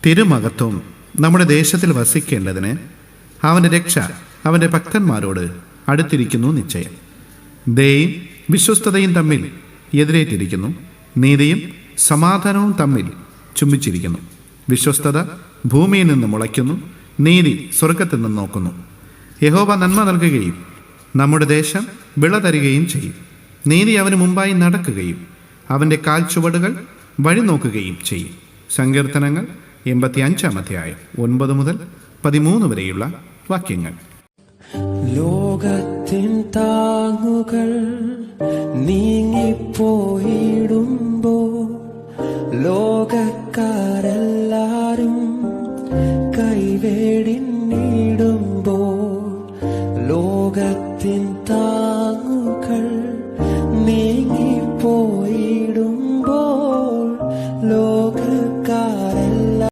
തിരുമഹത്വം നമ്മുടെ ദേശത്തിൽ വസിക്കേണ്ടതിന് അവൻ്റെ രക്ഷ അവൻ്റെ ഭക്തന്മാരോട് അടുത്തിരിക്കുന്നു നിശ്ചയം. ദയയും വിശ്വസ്തതയും തമ്മിൽ എതിരേറ്റിരിക്കുന്നു, നീതിയും സമാധാനവും തമ്മിൽ ചുംബിച്ചിരിക്കുന്നു. വിശ്വസ്തത ഭൂമിയിൽ നിന്ന് മുളയ്ക്കുന്നു, നീതി സ്വർഗത്തിൽ നിന്ന് നോക്കുന്നു. യഹോവ നന്മ നൽകുകയും നമ്മുടെ ദേശം വിള തരികയും ചെയ്യും. നീതി അവന് മുമ്പായി നടക്കുകയും അവൻ്റെ കാൽ ചുവടുകൾ വഴി നോക്കുകയും ചെയ്യും. സങ്കീർത്തനങ്ങൾ 85 അധ്യായം 9 മുതൽ 13 വരെയുള്ള വാക്യങ്ങൾ. ലോകത്തിൻ താങ്ങുകൾ നീങ്ങിപ്പോയിടുമ്പോ ലോകക്കാരല്ല